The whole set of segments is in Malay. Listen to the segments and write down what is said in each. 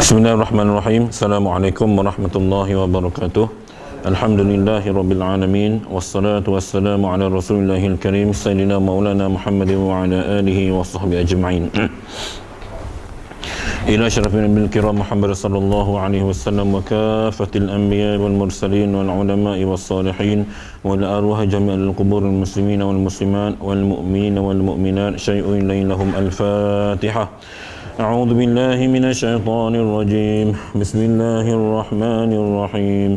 Bismillahirrahmanirrahim. Assalamualaikum warahmatullahi wabarakatuh. Alhamdulillahirabbil alamin wassalatu wassalamu ala Rasulillahil karim sayyidina maulana Muhammadin wa ala alihi wa sahbihi ajma'in. Ila syarafil nabil kiram Muhammad sallallahu alaihi wasallam wa kafatil anbiya wal mursalin wal ulama'i was salihin wal arwah jami'al quburil muslimin wal muslimat wal mu'minin wal mu'minat syai'un lahum al-Fatihah. أعوذ بالله من الشيطان الرجيم بسم الله الرحمن الرحيم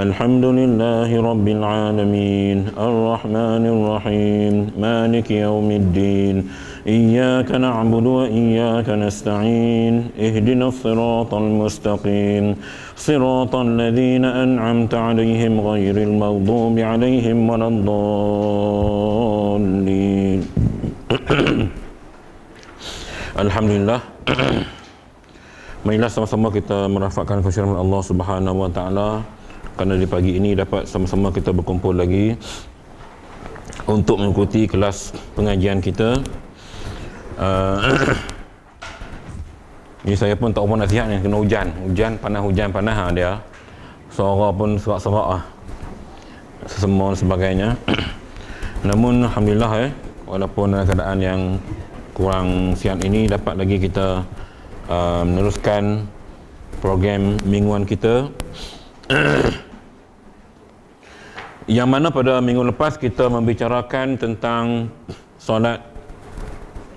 الحمد لله رب العالمين الرحمن الرحيم مالك يوم الدين إياك نعبد وإياك نستعين اهدنا الصراط المستقيم صراط الذين أنعمت عليهم غير المغضوب عليهم ولا الضالين. Alhamdulillah. Marilah sama-sama kita merafakkan kehadiran Allah Subhanahu wa taala kerana di pagi ini dapat sama-sama kita berkumpul lagi untuk mengikuti kelas pengajian kita. Ini saya pun tak mau nasihat ni, kena hujan panas dia. Suara pun serak-serak semua sebagainya. Namun alhamdulillah walaupun dalam keadaan yang kurang sihat ini dapat lagi kita meneruskan program mingguan kita. Yang mana pada minggu lepas kita membicarakan tentang solat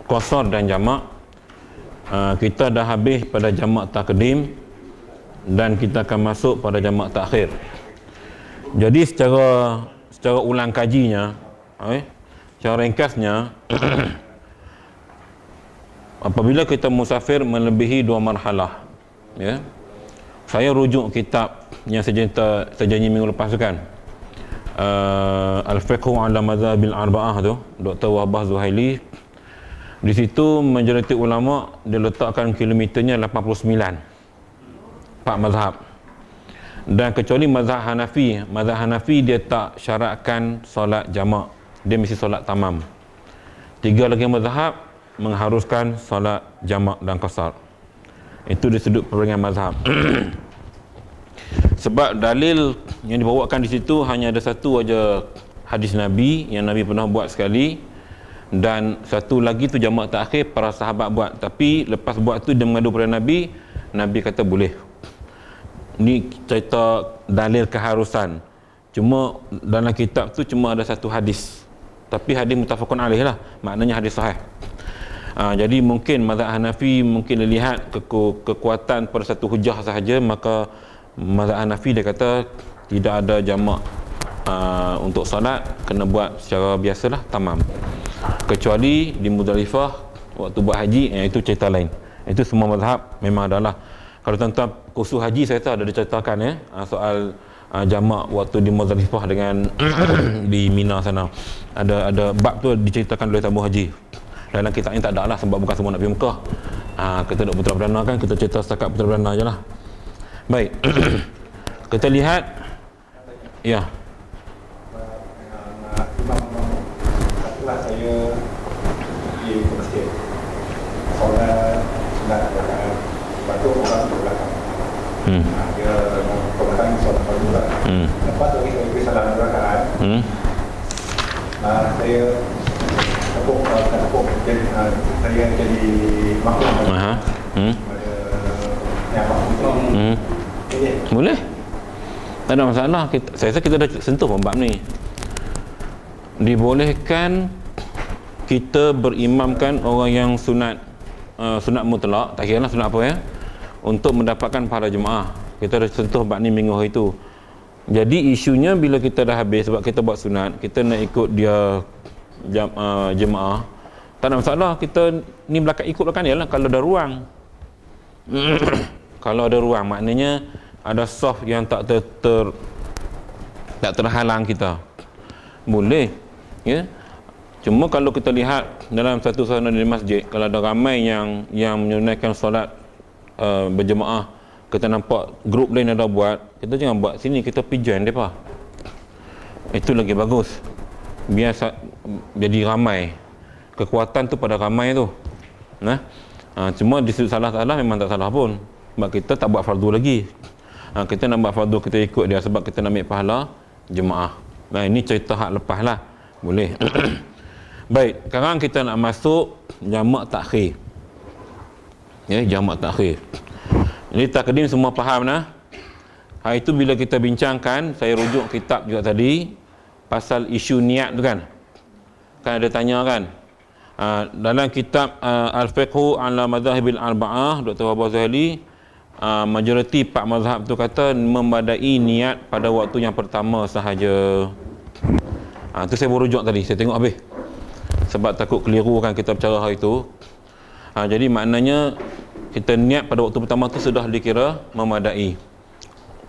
qasar dan jamak. Kita dah habis pada jamak takdim dan kita akan masuk pada jamak takhir. Jadi secara ulang kajinya, secara ringkasnya, apabila kita musafir melebihi 2 marhalah, saya rujuk kitab yang saya janji minggu lepas tu kan, Al-Fiqhu ala Madhabil Arba'ah tu, Dr. Wahbah Zuhaili. Di situ majoriti ulama dia letakkan kilometernya 89, 4 mazhab. Dan kecuali mazhab Hanafi dia tak syaratkan solat jamak, dia mesti solat tamam. 3 lagi mazhab mengharuskan solat jamak dan qasar. Itu dari sudut perbandingan mazhab. Sebab dalil yang dibawakan di situ hanya ada satu aja hadis Nabi yang Nabi pernah buat sekali, dan satu lagi tu jamak takhir para sahabat buat, tapi lepas buat tu dia mengadu pada Nabi kata boleh. Ni cerita dalil keharusan. Cuma dalam kitab tu cuma ada satu hadis, tapi hadis muttafaqun alaih lah, maknanya hadis sahih. Jadi mungkin mazhab Hanafi mungkin dilihat kekuatan pada satu hujah sahaja, maka mazhab Hanafi dia kata tidak ada jamak untuk solat, kena buat secara biasalah tamam. Kecuali di Muzdalifah waktu buat haji, itu cerita lain. Itu semua mazhab memang adalah. Kalau tuan-tuan kursus haji saya tahu ada diceritakan soal jamak waktu di Muzdalifah dengan di Mina sana. Ada bab tu diceritakan oleh tamu haji. Dalam kitab ini tak ada lah, sebab bukan semua nak pergi Mekah. Kita nak putra perdana kan, kita cerita setakat putra perdana je lah. Baik. Kita lihat. Ya. Satulah saya pergi ke masjid, solat rakaat, lepas tu orang tu belakang. Dia ke belakang solat juga. Lepas tu saya pergi salam rakaat. Saya saya jadi makmum pada yang makmum. Boleh, tak ada masalah. Saya rasa kita dah sentuh bab ni. Dibolehkan kita berimamkan orang yang sunat mutlak, tak kira lah sunat apa untuk mendapatkan pahala jemaah. Kita dah sentuh bab ni minggu hari tu. Jadi isunya bila kita dah habis, sebab kita buat sunat, kita nak ikut dia jemaah, tak ada masalah. Kita ni ikut belakang dia lah kalau ada ruang. Kalau ada ruang, maknanya ada saf yang tak terhalang kita, boleh, Cuma kalau kita lihat dalam satu suasana di masjid, kalau ada ramai yang menunaikan solat berjemaah, kita nampak grup lain ada buat, kita jangan buat sini, kita pergi join mereka. Itu lagi bagus, biasa jadi ramai. Kekuatan tu pada ramai tu. Cuma di sudut salah memang tak salah pun. Sebab kita tak buat fardu lagi. Kita nak buat fardu, kita ikut dia sebab kita nak ambil pahala jemaah. Ini cerita hak lepas lah. Boleh. Baik, sekarang kita nak masuk jamak takhir. Jamak takhir. Jadi takdim semua faham nah. Hari itu bila kita bincangkan, saya rujuk kitab juga tadi pasal isu niat tu kan. Kan ada tanya kan. Dalam kitab Al-Fiqhu ala Madhahibil Arba'ah, Dr. Wahbah Zuhaili, majoriti 4 mazhab tu kata membadai niat pada waktu yang pertama sahaja. Tu saya berujuk tadi, saya tengok habis. Sebab takut keliru kan kita bercara hari tu. Jadi maknanya kita niat pada waktu pertama tu sudah dikira memadai.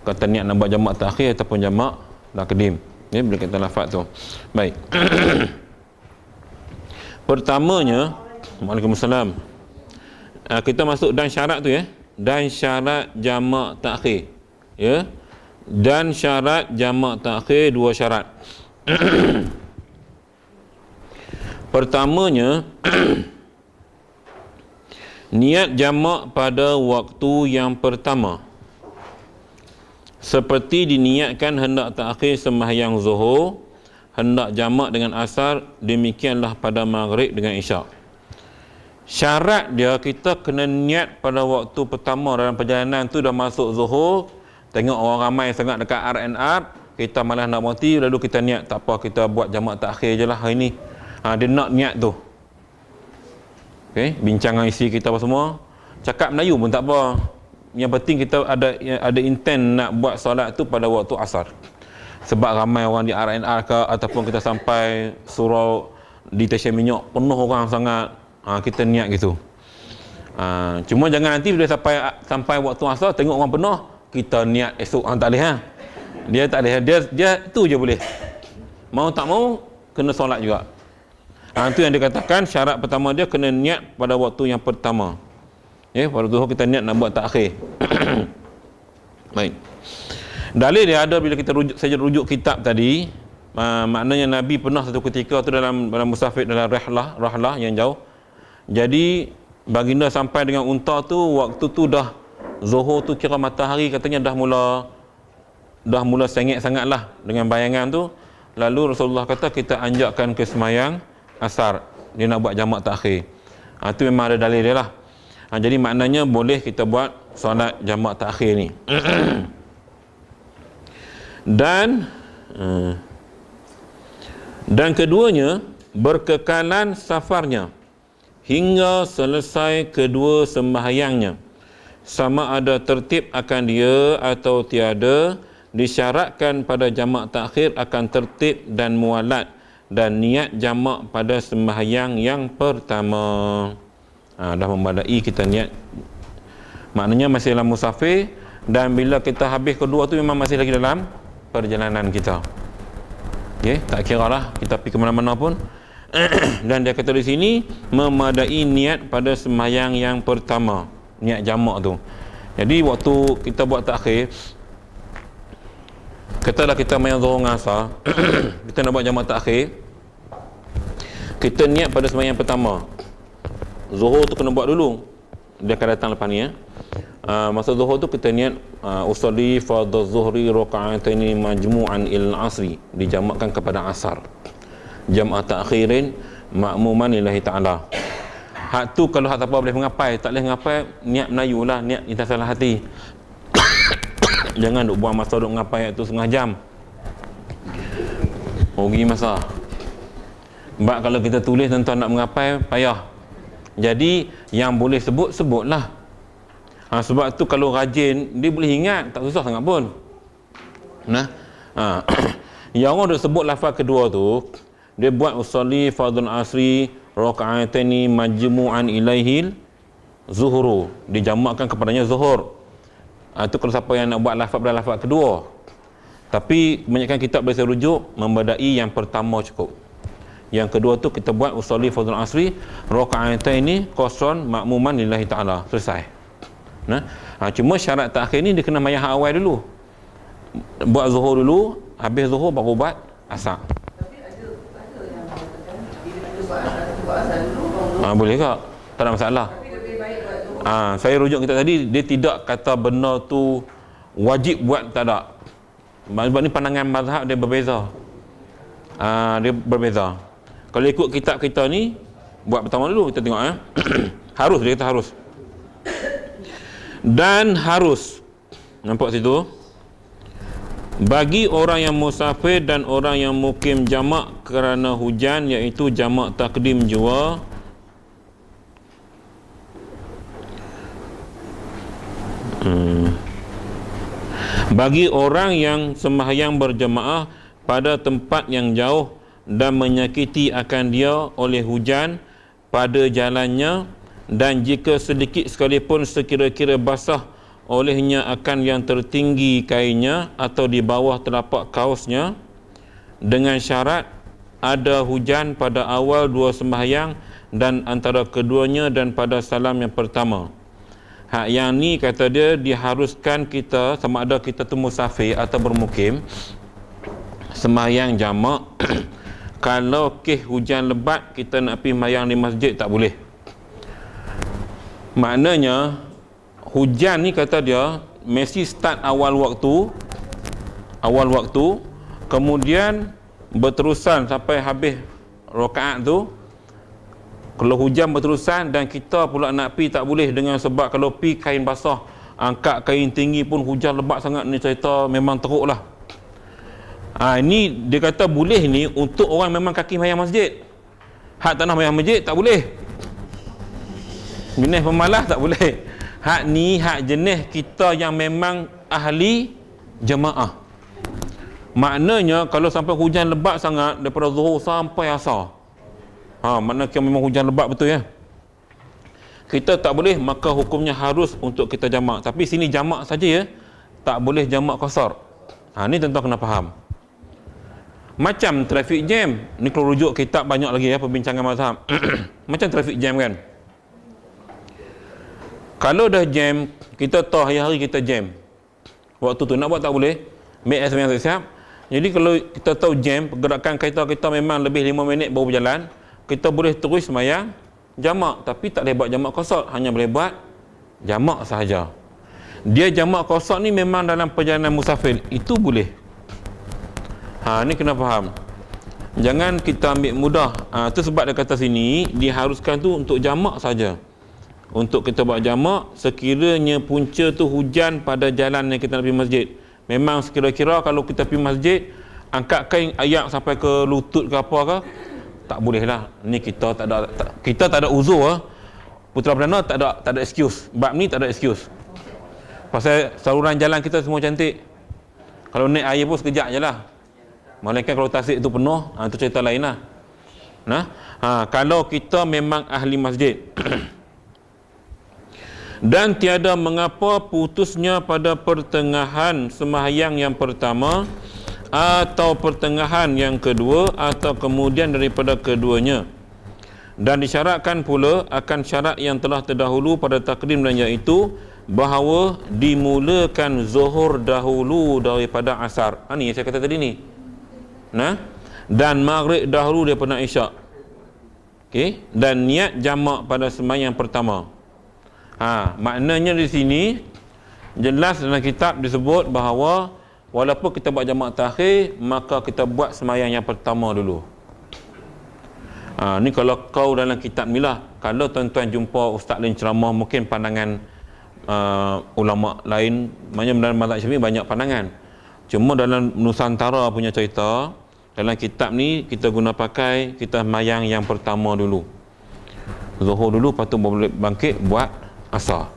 Kata niat nak buat jamak takhir ataupun jamak takdim. Bila kita lafaz tu. Baik. Pertamanya, Waalaikumsalam. Kita masuk dan syarat tu Dan syarat jamak takhir. Dan syarat jamak takhir 2 syarat. Pertamanya niat jamak pada waktu yang pertama. Seperti diniatkan hendak takhir sembahyang zuhur, hendak jamak dengan asar, demikianlah pada maghrib dengan isyak. Syarat dia kita kena niat pada waktu pertama dalam perjalanan tu dah masuk zuhur, tengok orang ramai sangat dekat R&R, kita malah nak berhenti, lalu kita niat tak apa, kita buat jamak takhir je lah hari ni. Dia nak niat tu. Bincang dengan isi kita apa semua, cakap Melayu pun tak apa. Yang penting kita ada intent nak buat solat tu pada waktu asar. Sebab ramai orang di R&R ke, ataupun kita sampai surau di stesen minyak penuh orang sangat, kita niat gitu. Cuma jangan nanti bila sampai waktu asar tengok orang penuh, kita niat esok tak boleh. Dia tak boleh, dia tu je boleh. Mau tak mau kena solat juga. Itu yang dikatakan syarat pertama dia kena niat pada waktu yang pertama. Pada zuhur kita niat nak buat takhir. Baik. Dalil dia ada bila kita saya rujuk kitab tadi. Maknanya Nabi pernah satu ketika tu dalam musafir, dalam rahlah yang jauh. Jadi baginda sampai dengan unta tu, waktu tu dah zuhur tu kira matahari katanya dah mula sengit sangatlah dengan bayangan tu. Lalu Rasulullah kata kita anjakkan ke semayang asar, dia nak buat jamak takhir. Itu memang ada dalil dia lah. Jadi maknanya boleh kita buat solat jamak takhir ni. Dan keduanya berkekalan safarnya hingga selesai kedua sembahyangnya, sama ada tertib akan dia atau tiada. Disyaratkan pada jamak takhir akan tertib dan mualat, dan niat jamak pada sembahyang yang pertama. Dah memadai kita niat, maknanya masih dalam musafir, dan bila kita habis kedua tu memang masih lagi dalam perjalanan kita. Tak kira lah kita pergi ke mana-mana pun. Dan dia kata di sini memadai niat pada sembahyang yang pertama, niat jamak tu. Jadi waktu kita buat takhir, katalah kita main zuhur dengan asar, kita nak buat jamak takhir, kita niat pada sembahyang pertama. Zuhur tu kena buat dulu, dia akan datang lepas ni. Masa zuhur tu kita niat usolli fardhu zuhri raka'ataini majmu'an ila asri, dijamakkan kepada asar, jam'at ta'khirin ma'muman lillahi ta'ala. Hak tu kalau hak tak apa boleh mengapai, tak boleh mengapai, niat Melayu lah, niat intas salah hati. Jangan duk buang masa duk mengapai tu setengah jam, rugi masa. Sebab kalau kita tulis tuan-tuan nak mengapai payah. Jadi yang boleh sebutlah. Sebab tu kalau rajin dia boleh ingat, tak susah sangat pun. Yang orang dah sebut lafaz kedua tu, dia buat usolli fardhul asri raka'ataini majmu'an ilaihil zuhuru, dijamakkan kepadanya zuhur. Itu kalau siapa yang nak buat lafaz pada lafaz kedua. Tapi kebanyakan kitab boleh saya rujuk membadai yang pertama cukup. Yang kedua tu kita buat usolli fardhul asri raka'ataini qasran ma'muman lillahi ta'ala, selesai. Cuma syarat takhir ni dia kena mayah awal dulu, buat zuhur dulu, habis zuhur baru buat asar. Tapi ada yang mengatakan bila buat asar dulu baru boleh ke? Tak ada masalah. Tapi lebih baik buat zuhur Saya rujuk kita tadi, dia tidak kata benda tu wajib buat, tak ada. Sebab ni pandangan mazhab dia berbeza. Dia berbeza. Kalau ikut kitab kita ni, buat pertama dulu kita tengok harus, dia kata harus. Dan harus, nampak situ, bagi orang yang musafir dan orang yang mukim jamak kerana hujan, iaitu jamak takdim jua. Bagi orang yang sembahyang berjemaah pada tempat yang jauh dan menyakiti akan dia oleh hujan pada jalannya, dan jika sedikit sekalipun sekira-kira basah olehnya akan yang tertinggi kainnya atau di bawah telapak kausnya, dengan syarat ada hujan pada awal dua sembahyang dan antara keduanya dan pada salam yang pertama. Yang ni kata dia diharuskan kita, sama ada kita tu musafir atau bermukim, sembahyang jamak. Kalau hujan lebat kita nak pergi sembahyang di masjid, tak boleh. Maknanya hujan ni kata dia mesti start awal waktu, kemudian berterusan sampai habis rakaat tu. Kalau hujan berterusan dan kita pula nak pi, tak boleh, dengan sebab kalau pi kain basah, angkat kain tinggi pun hujan lebat sangat, ni cerita memang teruk lah. Ini dia kata boleh ni untuk orang memang kaki mayang masjid. Hak tanah mayang masjid tak boleh. Jenis pemalas tak boleh. Hak ni hak jenis kita yang memang ahli jemaah. Maknanya kalau sampai hujan lebat sangat daripada zuhur sampai asar, maknanya memang hujan lebat betul ya, kita tak boleh, maka hukumnya harus untuk kita jamak. Tapi sini jamak saja ya, tak boleh jamak qasar. Ni tuan-tuan kena faham. Macam traffic jam ni, kalau rujuk kitab banyak lagi ya perbincangan mazhab. Macam traffic jam kan, kalau dah jam, kita tahu hari-hari kita jam, waktu tu nak buat tak boleh, make yang siap. Jadi kalau kita tahu jam, pergerakan kereta kita memang lebih 5 minit baru berjalan, kita boleh terus sembahyang jamak, tapi tak boleh buat jamak qasar, hanya boleh buat jamak sahaja. Dia jamak qasar ni memang dalam perjalanan musafir, itu boleh. Ni kena faham. Jangan kita ambil mudah. Tu sebab dia kata sini diharuskan tu untuk jamak saja. Untuk kita buat jamak sekiranya punca tu hujan pada jalan yang kita nak pergi masjid. Memang sekira-kira kalau kita pergi masjid, angkat kain ayak sampai ke lutut ke apa ke, tak boleh lah. Ni kita tak ada uzur. Putra Perdana tak ada excuse. Bab ni tak ada excuse. Pasal saluran jalan kita semua cantik. Kalau naik air pun sekejap je lah. Melainkan kalau tasik tu penuh, tu cerita lain lah. Kalau kita memang ahli masjid. Dan tiada mengapa putusnya pada pertengahan sembahyang yang pertama atau pertengahan yang kedua atau kemudian daripada keduanya. Dan disyaratkan pula akan syarat yang telah terdahulu pada takdim, dan iaitu bahawa dimulakan zuhur dahulu daripada asar. Ni yang saya kata tadi ni. Dan maghrib dahulu daripada isyak. Okey, dan niat jamak pada sembahyang pertama. Maknanya di sini jelas dalam kitab disebut bahawa walaupun kita buat jamak takhir, maka kita buat sembahyang yang pertama dulu. Ni kalau kau dalam kitab ni lah. Kalau tuan-tuan jumpa ustaz lain ceramah, mungkin pandangan ulama lain, macam dalam mazhab Syafi'i banyak pandangan. Cuma dalam Nusantara punya cerita, dalam kitab ni kita guna pakai kita sembahyang yang pertama dulu. Zuhur dulu, lepas tu boleh bangkit buat asar.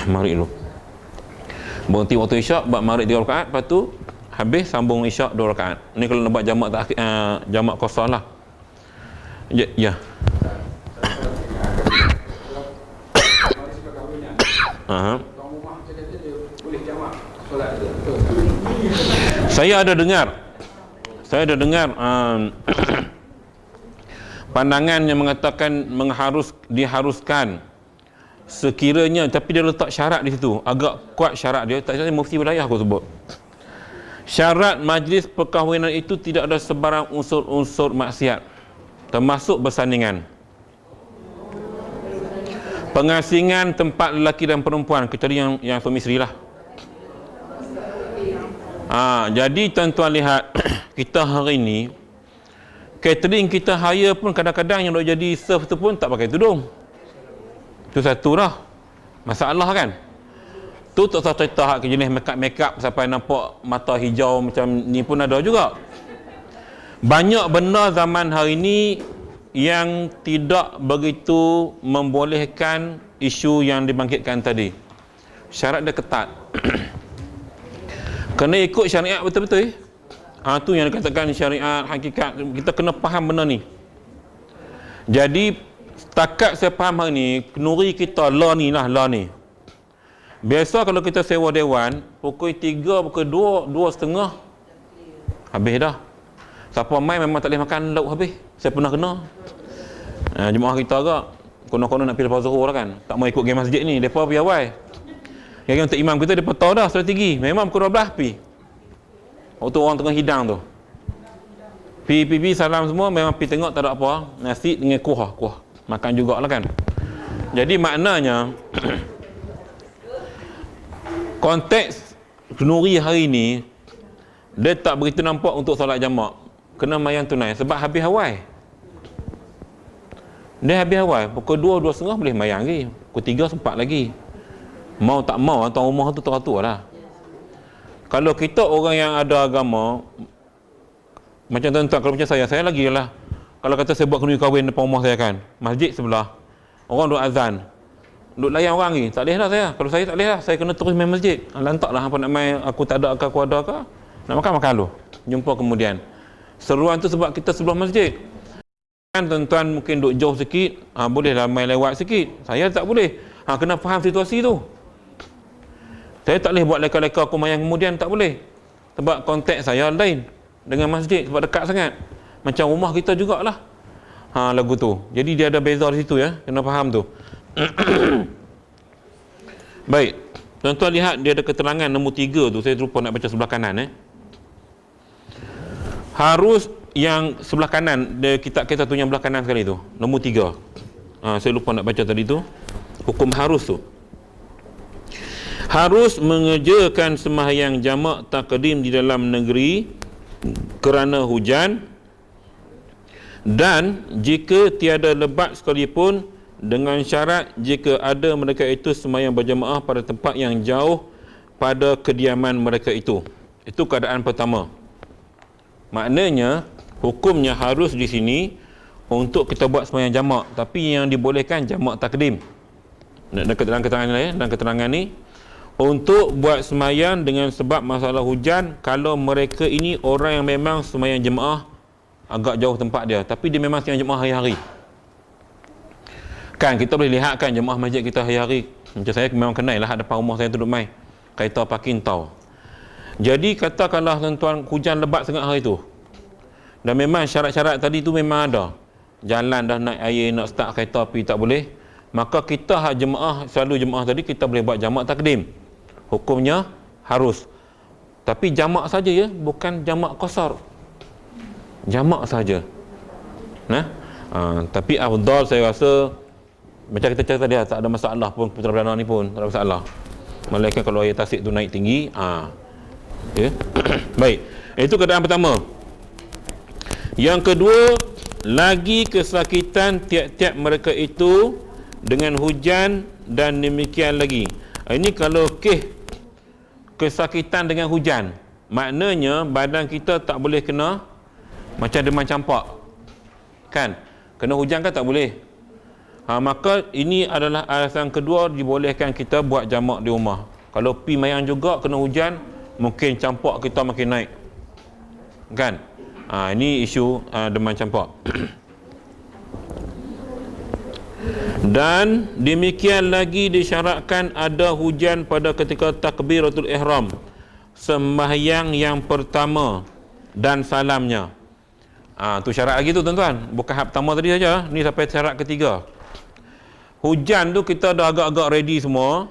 Maghrib dulu. Berhenti waktu isyak, buat maghrib 3 rakaat, lepas tu habis sambung isyak 2 rakaat. Ni kalau nak buat jamak jamak qasar lah. Ya. Saya ada dengar pandangan yang mengatakan diharuskan sekiranya, tapi dia letak syarat di situ, agak kuat syarat dia. Tak salah mufti wilayah aku sebut. Syarat majlis perkahwinan itu tidak ada sebarang unsur-unsur maksiat, termasuk bersandingan. pengasingan tempat lelaki dan perempuan kecuali yang suami isteri lah. Jadi tuan-tuan lihat kita hari ni catering kita hire pun kadang-kadang yang nak jadi serve tu pun tak pakai tudung. Itu satu lah masalah kan. Tu tak usah cerita hak jenis make-up sampai nampak mata hijau macam ni pun ada juga. Banyak benda zaman hari ni yang tidak begitu membolehkan isu yang dibangkitkan tadi. Syarat dia ketat. Kena ikut syariat betul-betul. Tu yang dikatakan syariat hakikat. Kita kena faham benda ni. Jadi setakat saya faham hari ni, kenuri kita law ni. Biasa kalau kita sewa dewan, pukul 3, pukul 2, 2:30 habis dah. Siapa main memang tak boleh makan lauk habis. Saya pernah kena. Jemaah kita agak konon-konon nak pergi lepas zuhur lah kan. Tak mau ikut game masjid ni, depa piawai. Yang untuk imam kita depa tahu dah strategi. Memang pukul 12 pi. Waktu orang tengah hidang tu. Pi salam semua, memang pi tengok tak ada apa. Nasi dengan kuah. Makan jugalah kan. Jadi maknanya konteks kenuri hari ni dia tak begitu nampak untuk solat jamak. Kena mayang tunai sebab habis awal. Dia habis awal pukul 2, 2:30 boleh mayang lagi. Pukul 3 sempat lagi. Mau tak mau tuan rumah tu teratur lah. Kalau kita orang yang ada agama macam tuan-tuan, kalau macam saya lagi lah. Kalau kata saya buat kenuri kahwin depan rumah saya kan, masjid sebelah, orang duk azan, duk layan orang ni, tak boleh lah saya. Kalau saya tak boleh lah, saya kena terus main masjid. Lantak lah apa nak main, aku tak ada ke, aku ada ke. Nak makan lu. Jumpa kemudian. Seruan tu sebab kita sebelah masjid. Kan tuan-tuan mungkin duk jauh sikit, bolehlah main lewat sikit. Saya tak boleh. Kena faham situasi tu. Saya tak boleh buat leka-leka aku mayang kemudian, tak boleh. Sebab konteks saya lain dengan masjid, sebab dekat sangat. Macam rumah kita jugalah. Lagu tu. Jadi dia ada beza di situ ya. Kena faham tu. Baik. Tuan-tuan lihat dia ada keterangan nombor 3 tu. Saya terlupa nak baca sebelah kanan Harus yang sebelah kanan, dia kita tu yang belah kanan sekali tu. Nombor 3. Saya lupa nak baca tadi tu. Hukum harus tu. Harus mengerjakan sembahyang jamak takdim di dalam negeri kerana hujan, dan jika tiada lebat sekalipun, dengan syarat jika ada mereka itu sembahyang berjamaah pada tempat yang jauh pada kediaman mereka itu. Itu keadaan pertama. Maknanya hukumnya harus di sini untuk kita buat sembahyang jamak, tapi yang dibolehkan jamak takdim. Dalam keterangan ni untuk buat sembahyang dengan sebab masalah hujan kalau mereka ini orang yang memang sembahyang jemaah agak jauh tempat dia, tapi dia memang sembahyang jemaah hari-hari. Kan kita boleh lihat kan jemaah masjid kita hari-hari. Macam saya memang kenal lah depan rumah saya tu duduk main. Kereta parking tahu. Jadi katakanlah tuan-tuan hujan lebat sangat hari tu. Dan memang syarat-syarat tadi tu memang ada. Jalan dah naik air, nak start kereta api tak boleh. Maka kita selalu jemaah tadi kita boleh buat jamak takdim. Hukumnya harus. Tapi jamak saja ya, bukan jamak qasar. Jamak saja. Tapi afdal saya rasa macam kita cakap tadi, tak ada masalah pun putera Belanda ni pun tak ada masalah. Melainkan kalau air tasik tu naik tinggi, ya. Baik. Itu keadaan pertama. Yang kedua, lagi kesakitan tiap-tiap mereka itu dengan hujan dan demikian lagi. Ini kalau kesakitan dengan hujan, maknanya badan kita tak boleh kena macam demam campak. Kan? Kena hujan kan tak boleh. Maka ini adalah alasan kedua dibolehkan kita buat jamak di rumah. Kalau pi mayang juga kena hujan, mungkin campak kita makin naik. Kan? Ini isu demam campak. Dan demikian lagi disyaratkan ada hujan pada ketika takbiratul ihram, sembahyang yang pertama dan salamnya. Tu syarat lagi tu tuan-tuan. Bukan hak pertama tadi saja, ni sampai syarat ketiga. Hujan tu kita dah agak-agak ready semua.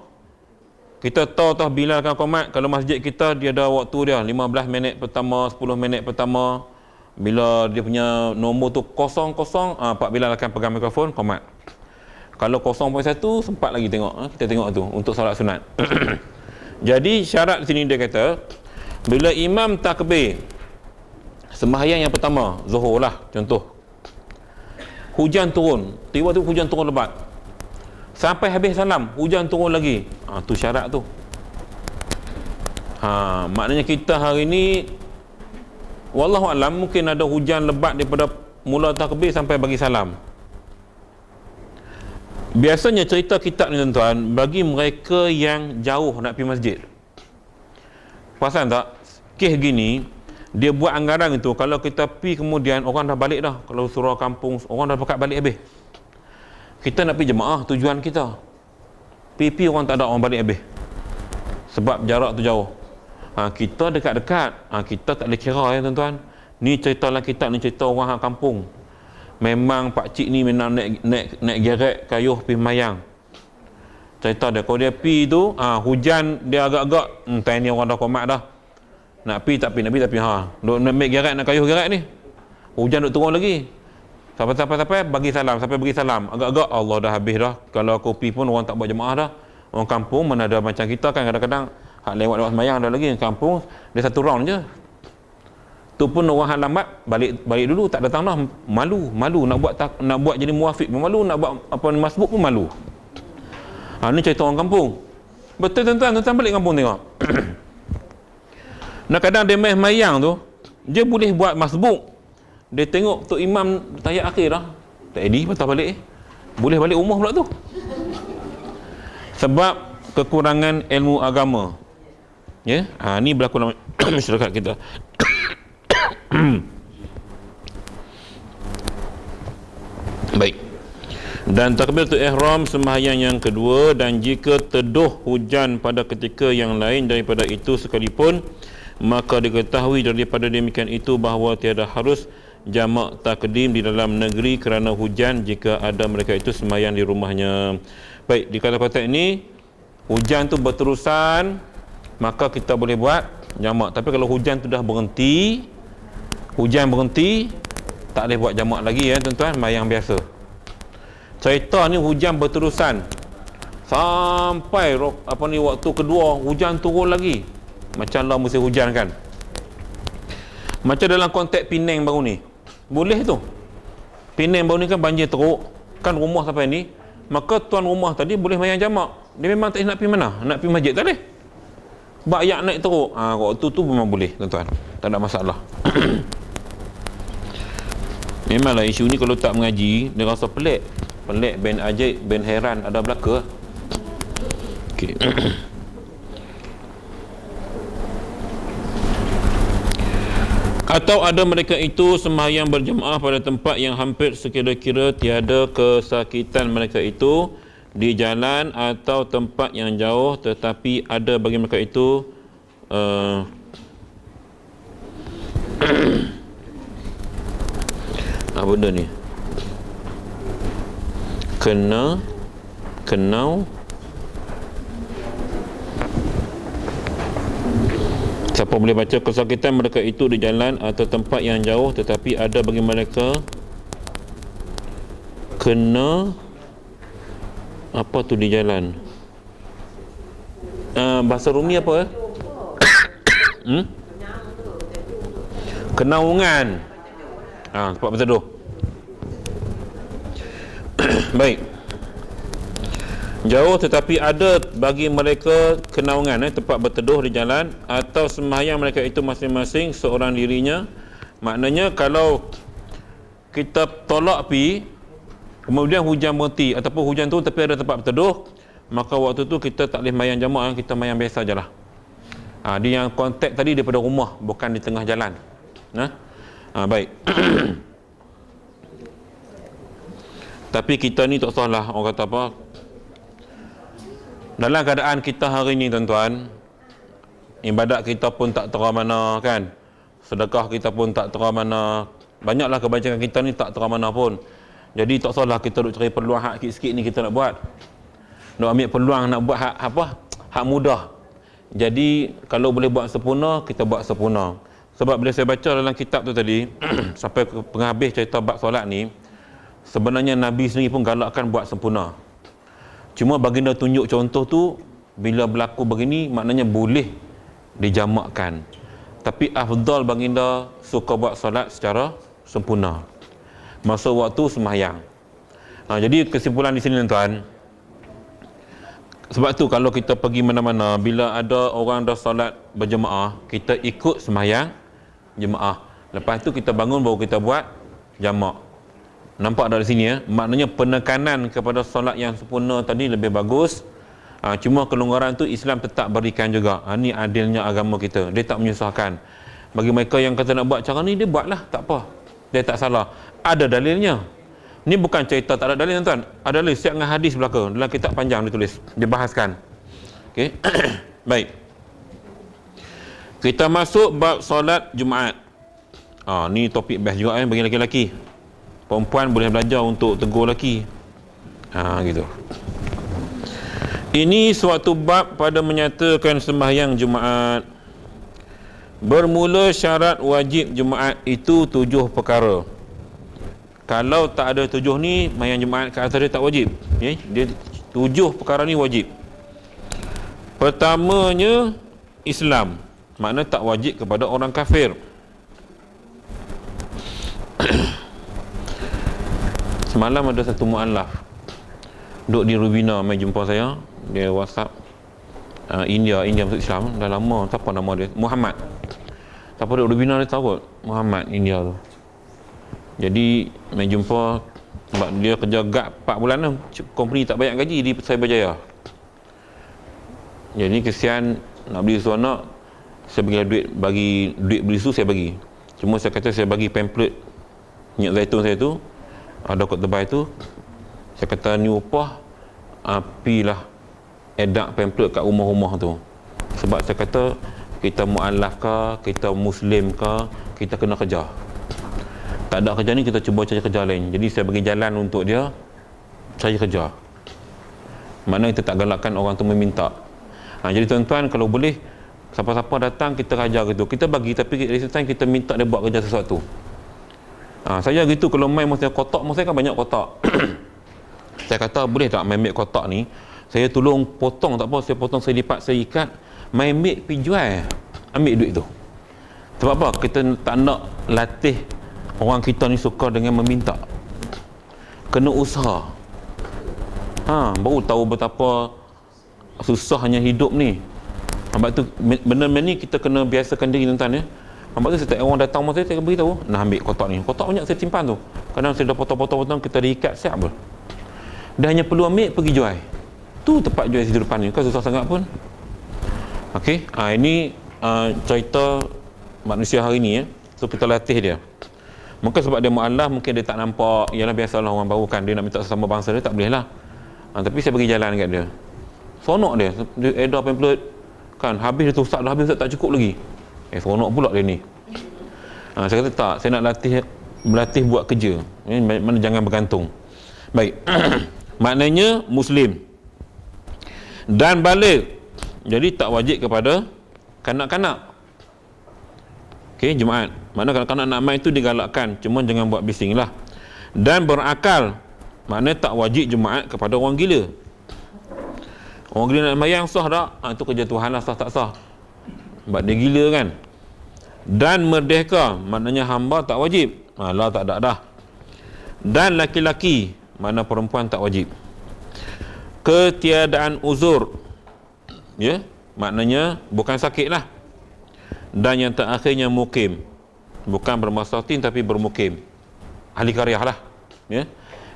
Kita tahu bilalkan qomat. Kalau masjid kita dia ada waktu dia 15 minit pertama, 10 minit pertama. Bila dia punya nombor tu kosong, Pak Bilal akan pegang mikrofon qomat. Kalau 0.1 sempat lagi tengok, kita tengok tu untuk solat sunat. Jadi syarat di sini dia kata, bila imam takbir sembahyang yang pertama, zuhur lah contoh, hujan turun, tiba-tiba hujan turun lebat, sampai habis salam hujan turun lagi, tu syarat tu. Maknanya kita hari ni wallahu alam mungkin ada hujan lebat daripada mula takbir sampai bagi salam. Biasanya cerita kitab ni tuan-tuan, bagi mereka yang jauh nak pergi masjid, perasan tak, kes gini dia buat anggaran itu, kalau kita pergi kemudian orang dah balik dah, kalau surau kampung orang dah pakat balik habis, kita nak pergi jemaah tujuan kita, pergi orang tak ada, orang balik habis sebab jarak tu jauh. Kita dekat-dekat, kita tak boleh kira ya tuan-tuan. Ni cerita dalam kitab ni, cerita orang kampung. Memang pakcik ni memang naik gerek kayuh pergi mayang. Cerita dia, kalau dia pergi tu, hujan dia agak-agak, ni orang dah komat dah. Nak pergi tak pergi, nak pergi tak pergi. Duk nak ambil gerek, nak kayuh gerek ni. Hujan duk turun lagi. Sampai bagi salam, sampai bagi salam. Agak-agak Allah dah habis dah. Kalau aku pergi pun orang tak buat jemaah dah. Orang kampung mana ada macam kita kan, kadang-kadang hak lewat semayang ada lagi. Kampung dia satu round je. Tu pun orang hak lambat balik dulu, tak datang dah, malu nak buat jadi muafiq pun malu, nak buat apa masbuk pun malu. Ni cerita orang kampung. Betul tuan-tuan balik kampung tengok. Nak kadang dia main mayang tu, dia boleh buat masbuk. Dia tengok tu imam tahiyat akhir dah, tak edi patah balik, boleh balik rumah pula tu. Sebab kekurangan ilmu agama. Ya, ni berlaku dalam masyarakat kita. Baik. Dan takbiratul ihram sembahyang yang kedua, dan jika teduh hujan pada ketika yang lain daripada itu sekalipun, maka diketahui daripada demikian itu bahawa tiada harus jamak takdim di dalam negeri kerana hujan jika ada mereka itu sembahyang di rumahnya. Baik, di kata-kata ini hujan tu berterusan, maka kita boleh buat jamak. Tapi kalau hujan tu dah berhenti, tak boleh buat jamak lagi ya tuan-tuan, sembahyang biasa. Cerita ni hujan berterusan sampai waktu kedua hujan turun lagi. Macam lah musim hujan kan. Macam dalam konteks Penang baru ni. Boleh tu. Penang baru ni kan banjir teruk, kan rumah sampai ni, maka tuan rumah tadi boleh sembahyang jamak. Dia memang tak nak pergi mana? Nak pergi masjid tak boleh. Sebab ayak naik teruk. Waktu tu memang boleh tuan-tuan. Tak ada masalah. Memanglah isu ni kalau tak mengaji, dia rasa pelik, ben ajaib, ben heran, ada belaka. Okey. Atau ada mereka itu sembahyang berjemaah pada tempat yang hampir sekira-kira tiada kesakitan mereka itu di jalan atau tempat yang jauh, tetapi ada bagi mereka itu apa benda ni? Kenau. Siapa boleh baca kesakitan mereka itu di jalan atau tempat yang jauh, tetapi ada bagi mereka kena apa tu di jalan. Bahasa Rumi apa? Kenaungan. Tempat berteduh. Baik. Jauh tetapi ada bagi mereka kenaungan, tempat berteduh di jalan, atau sembahyang mereka itu masing-masing seorang dirinya. Maknanya kalau kita tolak pi, kemudian hujan berhenti ataupun hujan tu tapi ada tempat berteduh, maka waktu tu kita tak boleh sembahyang jamaah, kita sembahyang biasa ajalah. Dia yang konteks tadi daripada rumah, bukan di tengah jalan. Baik. Tapi kita ni tak salah, orang kata apa, dalam keadaan kita hari ni tuan-tuan, ibadat kita pun tak terang mana kan, sedekah kita pun tak terang mana, banyaklah kebanyakan kita ni tak terang mana pun. Jadi tak salah kita duk cari peluang hak sikit-sikit ni kita nak buat, nak ambil peluang nak buat hak mudah. Jadi kalau boleh buat sempurna, kita buat sempurna. Sebab bila saya baca dalam kitab tu tadi sampai ke penghabis cerita bab solat ni, sebenarnya Nabi sendiri pun galakkan buat sempurna. Cuma baginda tunjuk contoh tu, bila berlaku begini maknanya boleh dijamakkan. Tapi afdal baginda suka buat solat secara sempurna masa waktu sembahyang. Jadi kesimpulan di sini tuan, sebab tu kalau kita pergi mana-mana, bila ada orang dah solat berjemaah, kita ikut sembahyang jemaah. Lepas tu kita bangun baru kita buat jamak. Nampak dari sini ya, maknanya penekanan kepada solat yang sempurna tadi lebih bagus. Cuma kelonggaran tu Islam tetap berikan juga. Ni adilnya agama kita, dia tak menyusahkan. Bagi mereka yang kata nak buat cara ni, dia buatlah, tak apa, dia tak salah, ada dalilnya. Ni bukan cerita tak ada dalil tuan, ada dalil siap dengan hadis belaka, dalam kitab panjang ditulis, dibahaskan. Okey. Baik, kita masuk bab solat Jumaat. Ni topik best juga bagi lelaki-lelaki. Perempuan boleh belajar untuk tegur lelaki. Gitu. Ini suatu bab pada menyatakan sembahyang Jumaat. Bermula syarat wajib Jumaat itu 7 perkara. Kalau tak ada 7 ni, sembahyang Jumaat ke atas dia tak wajib. Dia 7 perkara ni wajib. Pertamanya, Islam. Makna tak wajib kepada orang kafir. Semalam ada satu mu'alaf duduk di Rubina, mai jumpa saya. Dia WhatsApp, India masuk Islam dah lama. Siapa nama dia? Muhammad. Siapa duduk Rubina dia tahu kot, Muhammad India tu. Jadi mai jumpa sebab dia kerja gap 4 bulan dah, company tak bayar gaji di Cyberjaya. Jadi kesian nak beli seronok, saya bagi duit beli susu saya bagi. Cuma saya kata saya bagi pamphlet minyak zaitun saya tu, ada kot tebal tu. Saya kata ni upah, apilah edak pamphlet kat rumah-rumah tu. Sebab saya kata kita mu'alaf ke, kita muslim ke, kita kena kerja. Tak ada kerja ni, kita cuba cari kerja lain. Jadi saya bagi jalan untuk dia cari kerja. Mana kita tak galakkan orang tu meminta. Jadi tuan-tuan, kalau boleh siapa-siapa datang kita ajar gitu, kita bagi, tapi di same kita minta dia buat kerja sesuatu. Saya gitu, kalau main masa kotak, masa kan banyak kotak. Saya kata boleh tak main ambil kotak ni, saya tolong potong, tak apa, saya potong, saya lipat, saya ikat, main ambil pergi jual, ambil duit tu. Sebab apa? Kita tak nak latih orang kita ni suka dengan meminta. Kena usaha. Baru tahu betapa susahnya hidup ni. Sebab tu benda-benda ni kita kena biasakan diri tuan-tuan ya. Sebab tu setiap orang datang masa saya beritahu, nak ambil kotak ni. Kotak banyak saya simpan tu. Kadang saya dah potong-potong, kita diikat siap ber. Dia hanya perlu ambil pergi jual. Tu tempat jual situ depan ni. Kan susah sangat pun. Okey, ini cerita manusia hari ni ya. So kita latih dia. Mungkin sebab dia mu'alaf, mungkin dia tak nampak. Yalah biasalah orang baru kan, dia nak minta sesama bangsa dia, tak boleh lah. Tapi saya bagi jalan kat dia. Seronok dia edar pamphlet kan, habis dia tu ustaz, dah habis ustaz, tak cukup lagi. Seronok pula dia ni. Saya kata tak, saya nak berlatih buat kerja. Mana jangan bergantung. Baik. Maknanya muslim dan balik. Jadi tak wajib kepada kanak-kanak. Okey, Jumaat. Mana kanak-kanak nak main tu digalakkan, cuma jangan buat bising lah. Dan berakal. Maknanya tak wajib Jumaat kepada orang gila. Orang gila nak sembahyang sah tak? Itu kerja Tuhan lah, sah tak sah. Sebab dia gila kan. Dan merdeka, maknanya hamba tak wajib. Lah tak ada dah. Dan laki-laki, mana perempuan tak wajib. Ketiadaan uzur, ya, maknanya bukan sakit lah. Dan yang terakhirnya mukim, bukan bermasatin tapi bermukim, ahli karyah lah ya.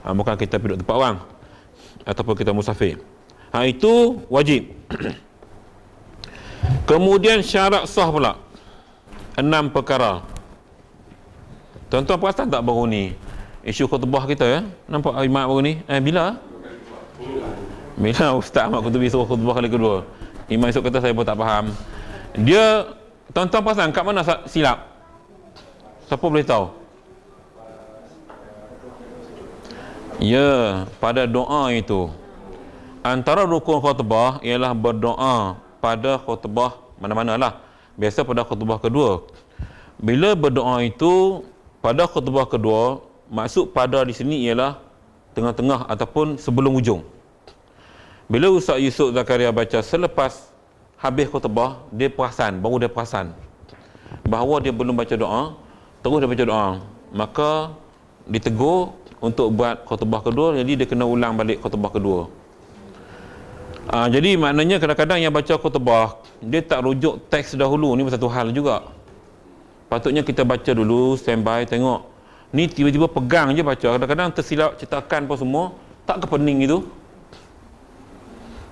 Bukan kita duduk tempat orang ataupun kita musafir. Itu wajib. Kemudian syarat sah pula 6 perkara. Tuan-tuan perasan tak baru ni isu khutbah kita ya? Nampak Imam baru ni? Bila Ustaz Ahmad Qutubi suruh khutbah kali kedua. Imam esok kata saya pun tak faham. Dia, tuan-tuan perasan kat mana silap? Siapa boleh tahu? Ya, pada doa itu. Antara rukun khutbah ialah berdoa pada khutbah mana-mana lah. Biasa pada khutbah kedua. Bila berdoa itu pada khutbah kedua, maksud pada di sini ialah tengah-tengah ataupun sebelum ujung. Bila Ustaz Yusuf Zakaria baca selepas habis khutbah, baru dia perasan bahawa dia belum baca doa, terus dia baca doa. Maka ditegur untuk buat khutbah kedua, jadi dia kena ulang balik khutbah kedua. Jadi maknanya kadang-kadang yang baca khutbah dia tak rujuk teks dahulu, ni satu hal juga. Patutnya kita baca dulu, standby, tengok. Ni tiba-tiba pegang je baca, kadang-kadang tersilap cetakan pun semua, tak ke pening itu.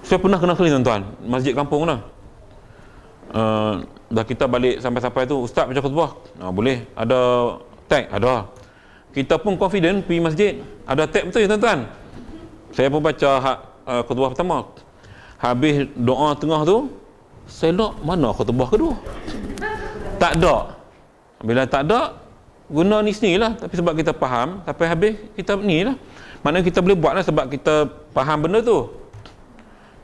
Saya pernah kena kali tuan-tuan, masjid kampung lah. Dah kita balik sampai-sampai tu, Ustaz baca khutbah. Boleh, ada tag, ada. Kita pun confident pergi masjid, ada tag betul ya tuan-tuan. Saya pun baca khutbah pertama. Habis doa tengah tu, saya nak mana khutbah kedua? Tak ada. Bila tak ada, guna ni sini lah. Tapi sebab kita faham, sampai habis kita ni lah. Maknanya kita boleh buat lah sebab kita faham benda tu.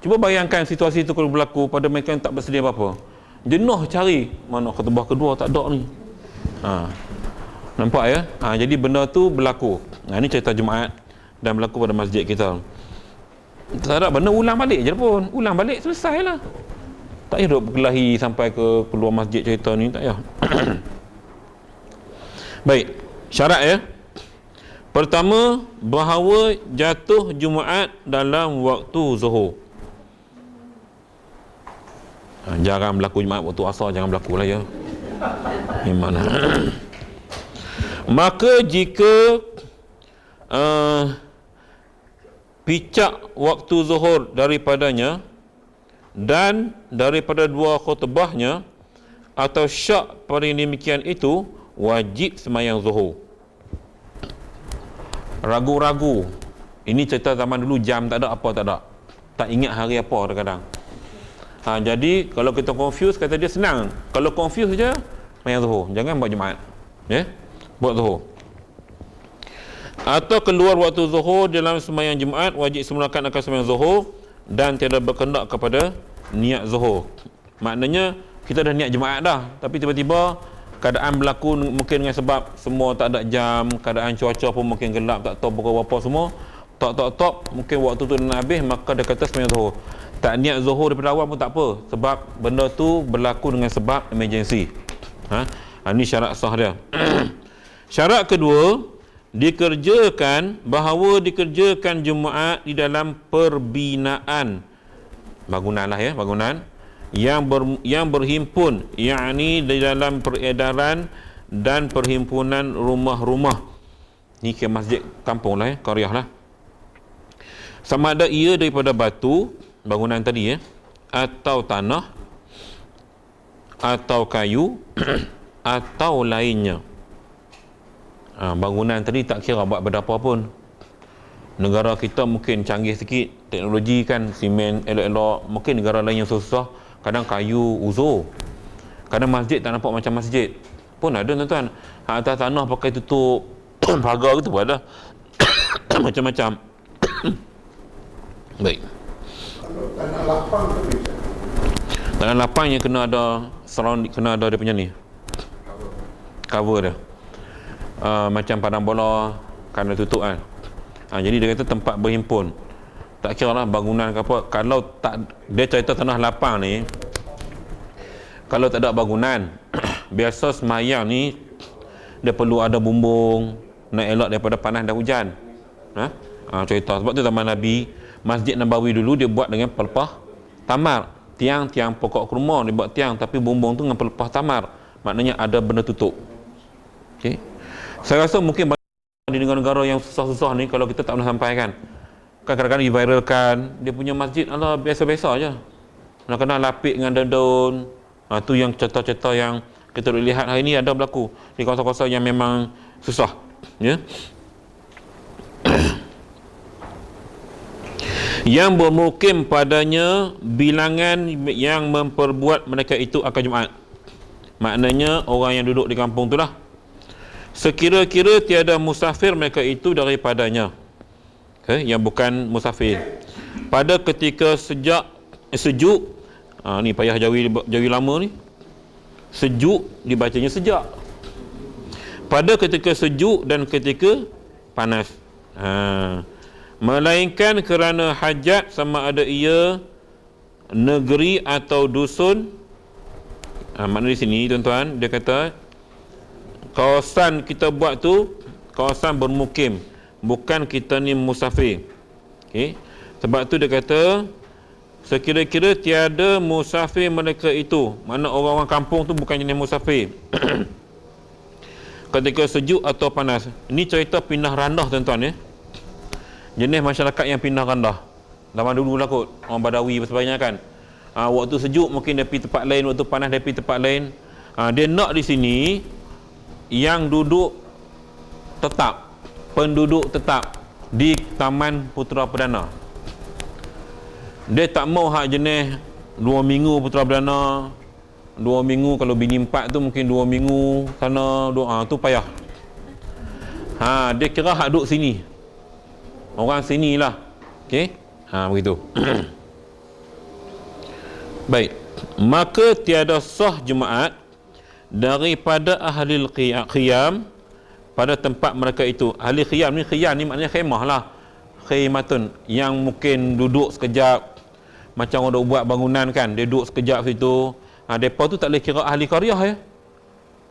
Cuba bayangkan situasi tu kalau berlaku pada mereka yang tak bersedia apa-apa. Jenuh cari, mana khutbah kedua tak ada ni. Nampak ya? Jadi benda tu berlaku. Ini cerita Jumaat dan berlaku pada masjid kita. Tak ada benda, ulang balik je pun. Ulang balik, selesai lah. Tak payah duduk berkelahi sampai ke keluar masjid cerita ni, tak payah. Baik, syarat ya. Pertama, bahawa jatuh Jumaat dalam waktu Zuhur. Jarang berlaku Jumaat waktu asar, jangan berlaku lah ya. Gimana? Maka jika picak waktu zuhur daripadanya dan daripada dua khutbahnya atau syak pada yang demikian itu, wajib semayang zuhur. Ragu-ragu, ini cerita zaman dulu, jam tak ada, apa tak ada, tak ingat hari apa kadang-kadang. Jadi kalau kita confuse, kata dia senang, kalau confuse je semayang zuhur, jangan buat Jumaat ya, buat zuhur. Atau keluar waktu zuhur dalam sembahyang Jumaat, wajib semulakan akan sembahyang zuhur dan tiada berkendak kepada niat zuhur. Maknanya kita dah niat Jumaat dah, tapi tiba-tiba keadaan berlaku mungkin dengan sebab semua tak ada jam, keadaan cuaca pun mungkin gelap, tak tahu pukul berapa semua, tok mungkin waktu tu dah habis, maka dia kata sembahyang zuhur. Tak niat zuhur daripada awal pun tak apa, sebab benda tu berlaku dengan sebab emergency. Ini syarat sah dia. Syarat kedua, bahawa dikerjakan Jumaat di dalam perbinaan, bangunan lah ya, bangunan yang berhimpun, yakni di dalam peredaran dan perhimpunan rumah-rumah. Ni ke masjid kampung lah ya, qaryah lah. Sama ada ia daripada batu, bangunan tadi ya, atau tanah, atau kayu, atau lainnya. Bangunan tadi tak kira buat berdapa pun. Negara kita mungkin canggih sikit, teknologi kan, simen elok-elok. Mungkin negara lain yang susah, kadang kayu uzur, kadang masjid tak nampak macam masjid pun ada tuan-tuan. Atas tanah pakai tutup pagar gitu pun ada. Macam-macam. Baik. Tanah lapang tu bisa. Tanah lapang yang kena ada surround, kena ada dia punya ni cover dia. Macam padang bola kan ada tutup kan. Jadi dia kata tempat berhimpun. Tak kira lah bangunan ke apa. Kalau tak, dia cerita tanah lapang ni, kalau tak ada bangunan, biasa semayang ni dia perlu ada bumbung nak elak daripada panas dan hujan. Cerita sebab tu zaman Nabi, Masjid Nabawi dulu dia buat dengan pelepah tamar. Tiang-tiang pokok kurma dia buat tiang, tapi bumbung tu dengan pelepah tamar. Maknanya ada benda tutup. Okey. Saya rasa mungkin di negara-negara yang susah-susah ni, kalau kita tak pernah sampaikan, kan kadang-kadang diviralkan, dia punya masjid ala biasa-biasa je, kena lapik dengan daun-daun. Tu yang cerita-cerita yang kita boleh lihat hari ni ada berlaku di kawasan-kawasan yang memang susah ya. Yang bermukim padanya bilangan yang memperbuat mereka itu akan Jumaat. Maknanya orang yang duduk di kampung tu lah. Sekira-kira tiada musafir mereka itu daripadanya, yang bukan musafir, pada ketika sejuk. Ni payah jawi lama ni, sejuk dibacanya sejak, pada ketika sejuk dan ketika panas. melainkan kerana hajat, sama ada ia negeri atau dusun. Makna di sini tuan-tuan, dia kata kawasan kita buat tu kawasan bermukim, bukan kita ni musafir. Okey, sebab tu dia kata sekira-kira tiada musafir mereka itu, mana orang-orang kampung tu bukan jenis musafir. Ketika sejuk atau panas. Ini cerita pindah randah tuan-tuan ya. Jenis masyarakat yang pindah randah. Zaman dulu lah kot, orang Badawi bersebanyak. Waktu sejuk mungkin dia pergi tempat lain, waktu panas dia pergi tempat lain. Dia nak di sini yang duduk tetap, penduduk tetap di Taman Putera Perdana. Dia tak mau hak jenis 2 minggu Putera Perdana, 2 minggu, kalau bini 4 tu mungkin 2 minggu sana, tu payah. Dia kira hak duduk sini, orang sini lah. Okey, begitu. Baik, maka tiada sah Jumaat daripada ahli qiyam pada tempat mereka itu. Ahli qiyam ni maknanya khemah lah, khimatun, yang mungkin duduk sekejap, macam orang buat bangunan kan, dia duduk sekejap situ. Mereka tu tak boleh kira ahli qaryah ya.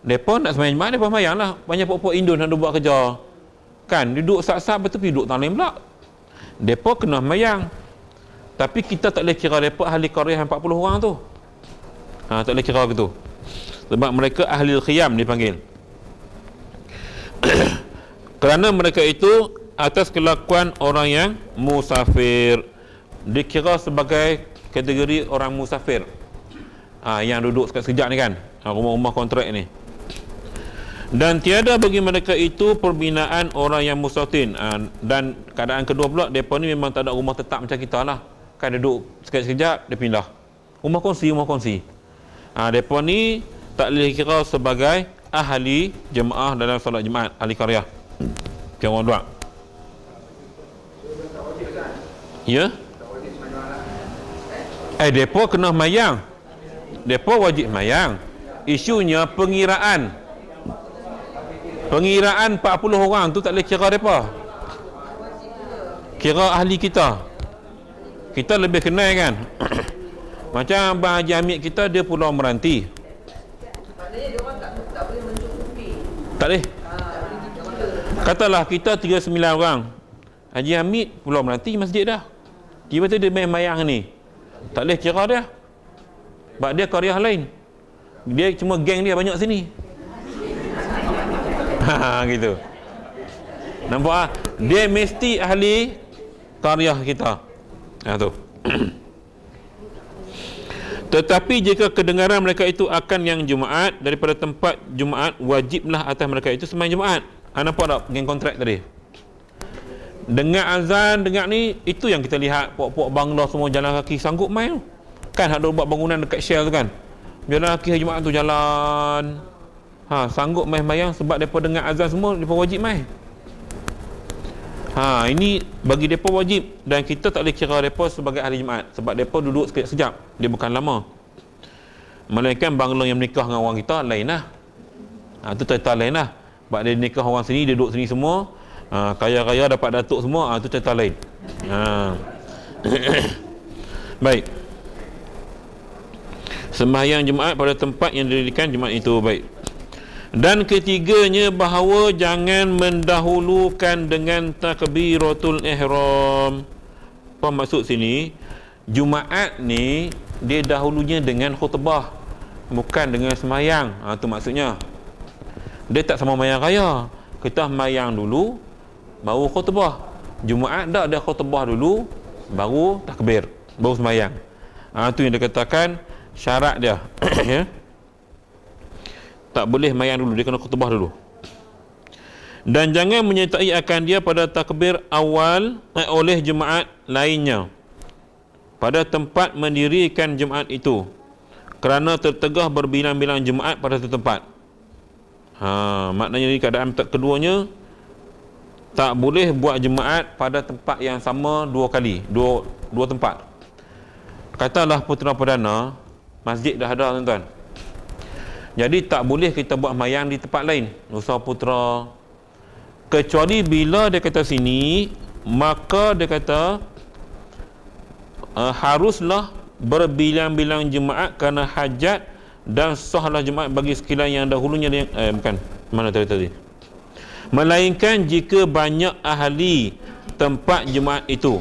Mereka nak sembahyang Jumaat, mereka sembahyang lah. Banyak pokok Indon nak buat kerja kan, duduk sat-sat, betul duduk tangan lain pula. Mereka kena sembahyang, tapi kita tak boleh kira mereka ahli qaryah yang 40 orang tu. Tak boleh kira gitu, sebab mereka ahli khiyam dipanggil. Kerana mereka itu atas kelakuan orang yang musafir, dikira sebagai kategori orang musafir. Yang duduk sekejap ni kan, rumah-rumah kontrak ni. Dan tiada bagi mereka itu perbinaan orang yang musafir. Dan keadaan kedua pula, mereka ni memang tak ada rumah tetap macam kita lah kan, duduk sekejap-sekejap dia pindah rumah kongsi. Mereka ni tak boleh kira sebagai ahli jemaah dalam solat Jumaat, ahli qaryah. Kira orang dua. Ya? Mereka kena mayang. Mereka wajib mayang. Isunya pengiraan 40 orang tu tak boleh kira mereka. Kira ahli kita. Kita lebih kenal kan. Macam Abang Haji Hamid kita, dia Pulau Meranti. Maknanya dia orang tak boleh mencukupi. Tak boleh. Katalah kita 39 orang. Haji Hamid Pulau Meranti masjid dah. Tiba-tiba dia main mayang ni, tak boleh kira dia. Sebab dia qaryah lain. Dia cuma geng dia banyak sini. Gitu. Nampak dia mesti ahli qaryah kita. Tu. Tetapi jika kedengaran mereka itu akan yang Jumaat, daripada tempat Jumaat, wajiblah atas mereka itu sembahyang Jumaat. Nampak tak geng kontrak tadi? Dengar azan, dengar ni, itu yang kita lihat puak-puak Bangla semua jalan kaki sanggup main tu. Kan ada buat bangunan dekat Shell tu kan, jalan kaki hari Jumaat tu jalan, sanggup main mayang sebab mereka dengar azan semua, mereka wajib main. Ini bagi mereka wajib, dan kita tak boleh kira mereka sebagai ahli Jumaat sebab mereka duduk sekejap, dia bukan lama. Melainkan Bangla yang menikah dengan orang kita lain lah. Itu cerita lain lah. Sebab dia nikah orang sini, dia duduk sini semua, kaya-kaya dapat datuk semua, itu cerita lain. Baik, sembahyang Jumaat pada tempat yang didirikan Jumaat itu. Baik. Dan ketiganya, bahawa jangan mendahulukan dengan takbiratul ihram. Apa maksud sini? Jumaat ni dia dahulunya dengan khutbah, bukan dengan sembahyang. Itu maksudnya. Dia tak sama mayang raya. Kita mayang dulu baru khutbah. Jumaat dah ada khutbah dulu baru takbir, baru sembahyang. Itu yang dikatakan syarat dia. Ya. Tak boleh mayang dulu, dia kena khutbah dulu. Dan jangan menyertai akan dia pada takbir awal oleh jemaat lainnya pada tempat mendirikan jemaat itu, kerana tertegah berbilang-bilang jemaat pada satu tempat. Maknanya di keadaan keduanya tak boleh buat jemaat pada tempat yang sama dua kali, dua tempat. Katalah Putera Perdana, masjid dah ada tuan-tuan, jadi tak boleh kita buat mayang di tempat lain, Nusa Putera, kecuali bila dia kata sini maka dia kata haruslah berbilang-bilang jemaat kerana hajat dan sahlah jemaat bagi sekalian yang dahulunya bukan mana tadi melainkan jika banyak ahli tempat jemaat itu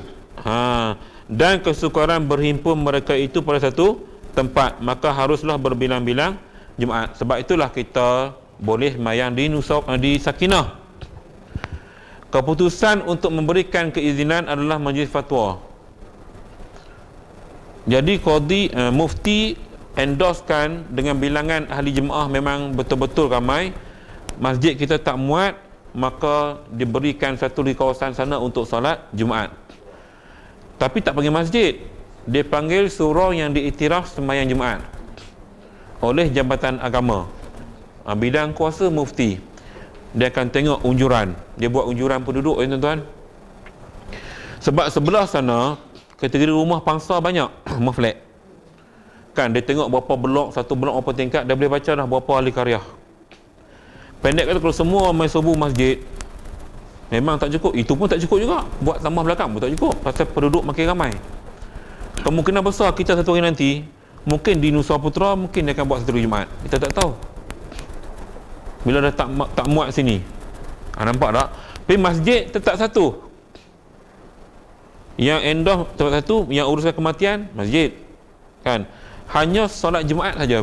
dan kesukaran berhimpun mereka itu pada satu tempat, maka haruslah berbilang-bilang jemaat. Sebab itulah kita boleh sembahyang di Sakinah. Keputusan untuk memberikan keizinan adalah majlis fatwa. Jadi mufti endorsekan dengan bilangan ahli jemaah memang betul-betul ramai. Masjid kita tak muat, maka diberikan satu di kawasan sana untuk solat Jumaat. Tapi tak panggil masjid, dia panggil surau yang diiktiraf sembahyang Jumaat oleh Jabatan Agama. Bidang kuasa mufti. Dia akan tengok unjuran. Dia buat unjuran penduduk tuan-tuan. Sebab sebelah sana kategori rumah pangsa banyak, rumah flat. Kan dia tengok berapa blok, satu blok berapa tingkat, dia boleh baca dah berapa ahli karya. Pendek kata kalau semua main subuh masjid memang tak cukup. Itu pun tak cukup juga. Buat tambah belakang pun tak cukup. Pasal penduduk makin ramai. Kemungkinan besar kita satu hari nanti, mungkin di Nusa Putra, mungkin dia akan buat satu hari Jumaat. Kita tak tahu. Bila dah tak muat sini. Nampak tak? Tapi masjid tetap satu. Yang endorse tempat satu, yang urusan kematian, masjid. Kan? Hanya solat Jumaat saja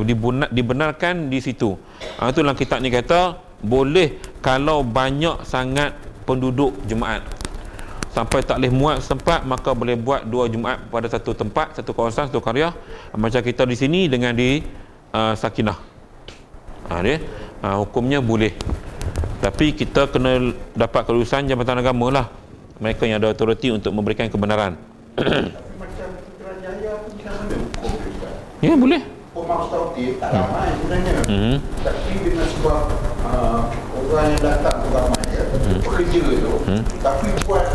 dibenarkan di situ. Itulah kitab ni kata, boleh kalau banyak sangat penduduk Jumaat. Sampai tak boleh muat sempat, maka boleh buat 2 Jumaat pada satu tempat, satu kawasan, satu karya. Macam kita di sini dengan di Sakinah. Hukumnya boleh. Tapi kita kena dapat kelulusan Jabatan Agama lah. Mereka yang ada autoriti untuk memberikan kebenaran. Macam Putrajaya pun macam mana hukum dia, Ustaz? Ya, boleh. Hukum Maustatif tak ramai sebenarnya. Tapi dengan sebab orang yang datang tu ramai ya, pekerja tu, tapi buat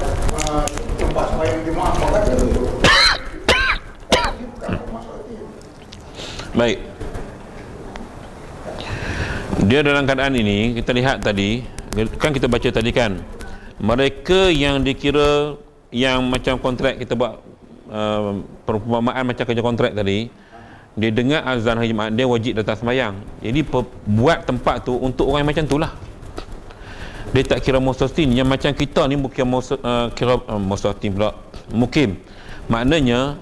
tempat sembahyang jemaah apa kata tu. Tapi bukan hukum Maustatif. Baik. Dia dalam keadaan ini, kita lihat tadi, kan kita baca tadi kan, mereka yang dikira yang macam kontrak kita buat perumpamaan macam kerja kontrak tadi, dia dengar azan hari Jumaat, dia wajib datang sembahyang. Jadi buat tempat tu untuk orang macam tu lah. Dia tak kira mustatin. Yang macam kita ni bukan mustatin pula, mukim. Maknanya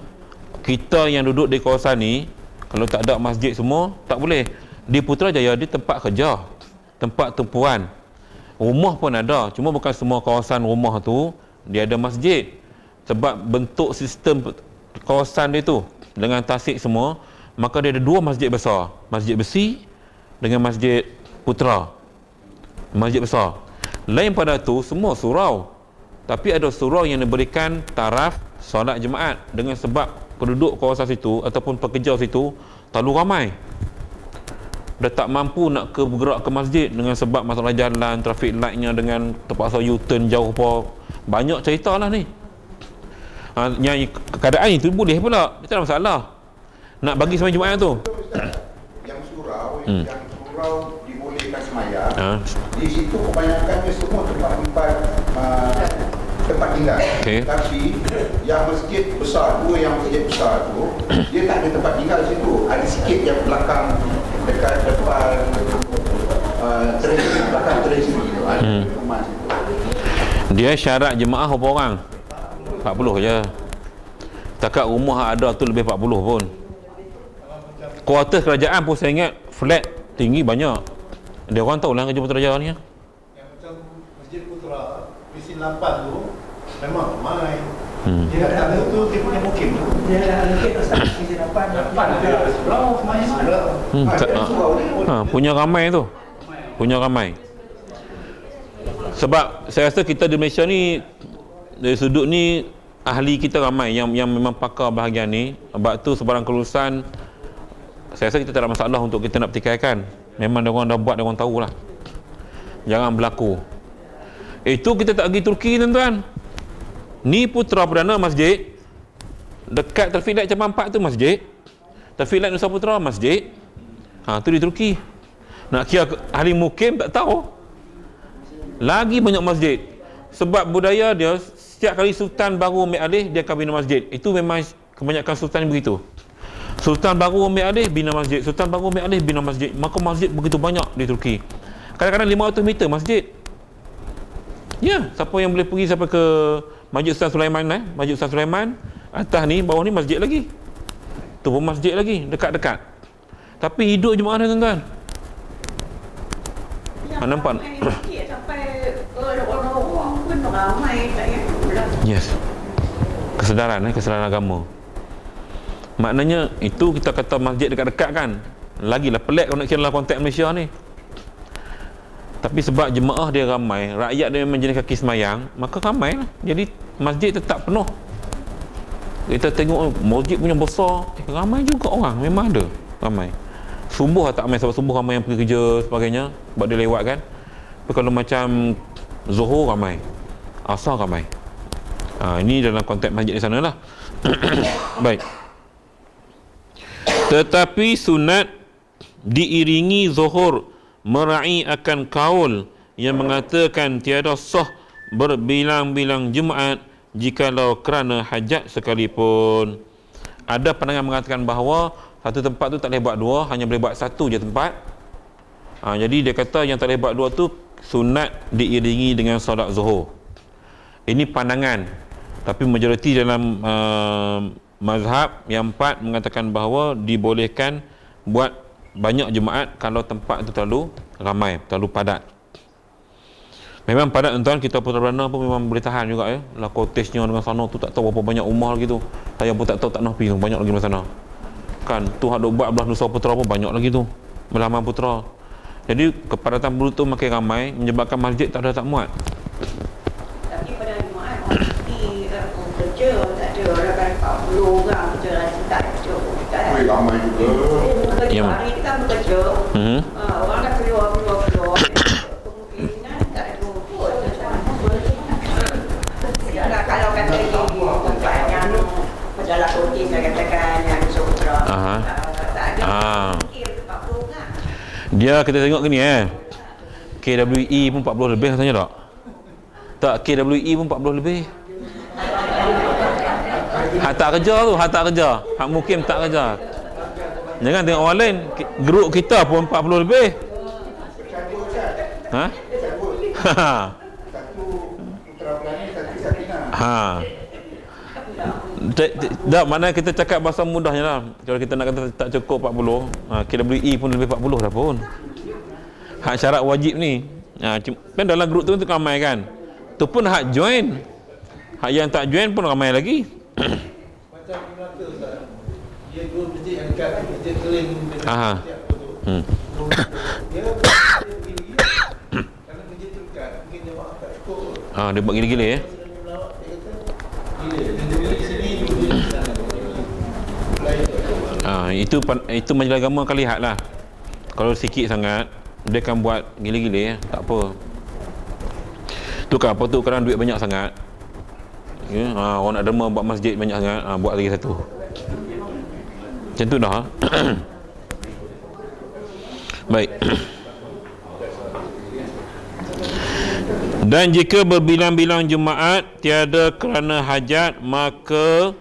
kita yang duduk di kawasan ni, kalau tak ada masjid semua, tak boleh. Di Putrajaya dia tempat kerja, tempat tumpuan, rumah pun ada, cuma bukan semua kawasan rumah tu dia ada masjid. Sebab bentuk sistem kawasan dia tu dengan tasik semua, maka dia ada 2 masjid besar, Masjid Besi dengan Masjid Putra. Masjid besar. Lain pada tu semua surau. Tapi ada surau yang diberikan taraf solat Jumaat dengan sebab penduduk kawasan situ ataupun pekerja situ terlalu ramai. Dah tak mampu nak bergerak ke masjid dengan sebab masalah jalan, traffic lightnya dengan terpaksa U-turn jauh apa. Banyak cerita lah ni. Yang keadaan itu boleh pula, tak ada masalah. Nak bagi sembahyang Jumaat tu. Yang surau dibolehkan sembahyang. Di situ kebanyakannya semua tempat tinggal. Okay. Tapi yang masjid besar, 2 yang masjid besar tu, dia tak ada tempat tinggal di situ. Ada sikit yang belakang dekat depan treasury, belakang treasury tu ada rumah situ. Dia syarat jemaah berapa orang? 40 je. Takat rumah ada tu lebih 40 pun. Kuartus kerajaan pun saya ingat flat tinggi banyak. Dia orang tahu lah kerja Putrajaya ni. Yang macam Masjid Putra, Visi 8 tu memang ramai. Dia datang tu dia punya mukim tu. Dia dah mungkin tak sampai Visi 8 dia sebelah semuanya ada. Punya ramai tu. Punya ramai. Sebab saya rasa kita di Malaysia ni dari sudut ni ahli kita ramai yang memang pakar bahagian ni. Sebab tu sebarang kelulusan saya rasa kita tak ada masalah untuk kita nak pertikaikan. Memang dia orang dah buat, dia orang tahulah. Jangan berlaku. Itu kita tak pergi Turki tuan-tuan. Ni Putra Perdana masjid. Dekat traffic light Cabang 4 tu masjid. Traffic light Nusa Putra masjid. Tu di Turki. Nak kira ahli mukim tak tahu. Lagi banyak masjid. Sebab budaya dia setiap kali sultan baru ambil alih, dia akan bina masjid. Itu memang kebanyakan sultan begitu. Sultan baru ambil alih, bina masjid. Sultan baru ambil alih, bina masjid. Maka masjid begitu banyak di Turki. Kadang-kadang 500 meter masjid. Ya, siapa yang boleh pergi sampai ke Masjid Sultan Sulaiman, Masjid Sultan Sulaiman, atas ni, bawah ni masjid lagi. Tu pun masjid lagi, dekat-dekat. Tapi hidup jemaah ni, tuan-tuan. Nampak? Sampai orang-orang pun ramai tak yang pulang. Yes. Kesedaran agama. Maknanya itu kita kata masjid dekat-dekat kan. Lagilah pelik kalau nak kira dalam konteks Malaysia ni. Tapi sebab jemaah dia ramai, rakyat dia memang jenis kaki semayang, maka ramai lah. Jadi masjid tetap penuh. Kita tengok masjid punya besar, ramai juga orang, memang ada ramai. Subuh tak ramai, sebab subuh ramai yang pergi kerja sebagainya, sebab dia lewat kan. Tapi kalau macam Zuhur ramai, Asar ramai. Ini dalam konteks masjid di sana lah. Baik. Tetapi sunat diiringi zuhur meraih akan kaul yang mengatakan tiada sah berbilang-bilang Jumaat jikalau kerana hajat sekalipun. Ada pandangan mengatakan bahawa satu tempat tu tak boleh buat dua, hanya boleh buat satu je tempat. Jadi dia kata yang tak boleh buat dua tu sunat diiringi dengan solat zuhur. Ini pandangan, tapi majoriti dalam mazhab yang 4 mengatakan bahawa dibolehkan buat banyak Jumaat kalau tempat itu terlalu ramai, terlalu padat. Memang padat tuan-tuan, kita Putra Berana pun memang boleh tahan juga ya. Lah kotejnya dengan sana tu tak tahu berapa banyak rumah lagi tu. Saya pun tak tahu, tak nak pergi tu, banyak lagi di sana. Kan tu hak duk buat belah Nusa Putra pun banyak lagi tu. Belaman Putra. Jadi kepadatan penduduk tu makin ramai menyebabkan masjid tak muat. Tapi pada Jumaat orang pergi kerja, tak ada orang kan 40 orang kerja rasa tak cukup. Weh, ramai juga. Ya, Hari kita bekerja, orang dah keluar. Kemungkinan tak ada rumput. Kalau kata di tempat yang majalah Putih saya katakan yang Sutra, tak ada mungkin 40 orang. Dia kita tengok gini KWE pun 40 lebih katanya tak? Tak, KWE pun 40 lebih. Hak tak kerja tu, hak tak kerja. Hak mukim tak kerja. Jangan tengok orang lain, grup kita pun 40 lebih. Ha? Satu Putra Berani, satu Sakinah. Tak, mana kita cakap bahasa mudahnya lah. Kalau kita nak kata tak cukup 40, KWE pun lebih 40 dah pun. Hak syarat wajib ni. Kan dalam grup tu ramai kan. Tu pun hak join. Hak yang tak join pun ramai lagi. Macam di Melaka Ustaz, dia dua masjid yang dekat masjid Keling Aha. dia pergi kerana masjid tu dekat, mungkin jemaah tak cukup. Dia buat gila-gila ya. Dia kata gila, dia di sini juga di sana. Itu majlis agama akan lihat lah. Kalau sikit sangat dia akan buat gila-gila ya, tak apa. Tu kan apa tu, kerana duit banyak sangat. Ya, orang nak derma buat masjid banyak sangat, buat lagi satu. Macam tu dah. Baik. Dan jika berbilang-bilang Jumaat tiada kerana hajat, maka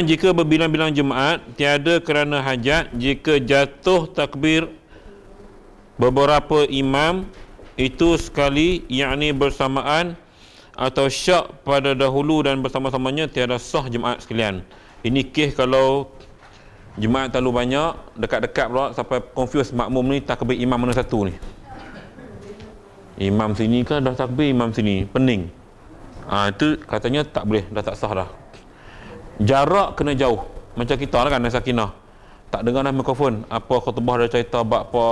jika berbilang-bilang Jumaat tiada kerana hajat, jika jatuh takbir beberapa imam itu sekali, yakni bersamaan atau syak pada dahulu dan bersama-samanya, tiada sah Jumaat sekalian. Ini kes kalau Jumaat terlalu banyak, dekat-dekat pula sampai confuse makmum ni takbir imam mana satu ni. Imam sini kan dah takbir, imam sini pening. Itu katanya tak boleh, dah tak sah dah. Jarak kena jauh. Macam kita lah kan, Sakinah. Tak dengar dah mikrofon. Apa khutbah ada cerita bab apa,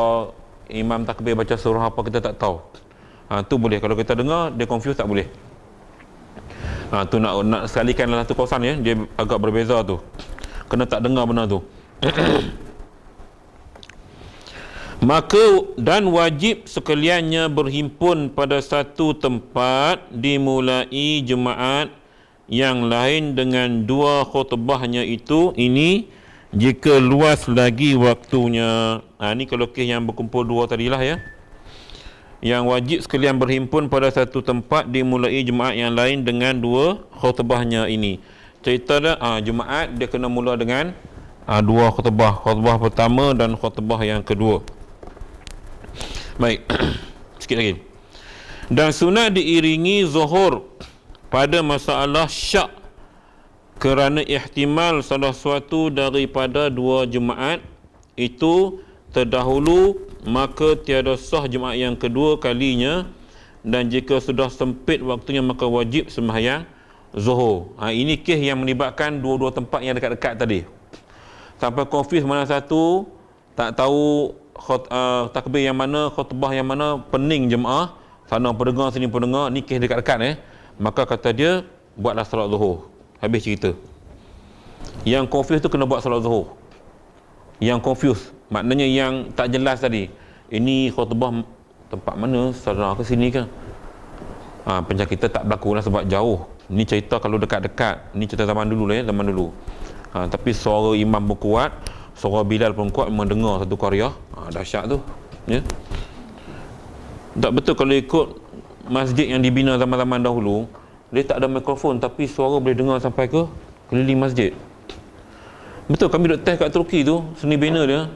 imam takbir baca surah apa, kita tak tahu. Tu boleh. Kalau kita dengar, dia confuse, tak boleh. Tu nak sekalikan dalam satu kawasan ya, dia agak berbeza tu. Kena tak dengar benar tu. Maka dan wajib sekaliannya berhimpun pada satu tempat, dimulai Jumaat yang lain dengan dua khutbahnya itu, ini jika luas lagi waktunya. Ni kalau kes yang berkumpul dua tadilah ya. yang wajib sekalian berhimpun pada satu tempat dimulai Jumaat yang lain dengan 2 khutbahnya ini. Cerita dah Jumaat dia kena mula dengan 2 khutbah. Khutbah pertama dan khutbah yang kedua. Baik. Sikit lagi. Dan sunat diiringi zuhur pada masalah syak kerana ihtimal salah suatu daripada 2 Jumaat itu terdahulu, maka tiada sah Jumaat yang kedua kalinya, dan jika sudah sempit waktunya maka wajib sembahyang zuhur. Ini kes yang melibatkan dua-dua tempat yang dekat-dekat tadi. Sampai confuse mana satu, tak tahu takbir yang mana, khutbah yang mana, pening jemaah, sana pendengar sini pendengar, ni kes dekat-dekat maka kata dia buatlah solat zuhur. Habis cerita. Yang confuse tu kena buat solat zuhur. Yang confuse maknanya yang tak jelas tadi, ini khutbah tempat mana, sana ke sini ke, macam kita tak berlaku lah sebab jauh. Ni cerita kalau dekat-dekat, ni cerita zaman dulu lah zaman dulu. Tapi suara imam pun kuat, suara Bilal pun kuat, memang dengar satu qaryah. Dahsyat tu ya. Tak betul kalau ikut masjid yang dibina zaman-zaman dahulu, dia tak ada mikrofon tapi suara boleh dengar sampai ke keliling masjid. Betul, kami duk test kat Turki tu, seni bina dia.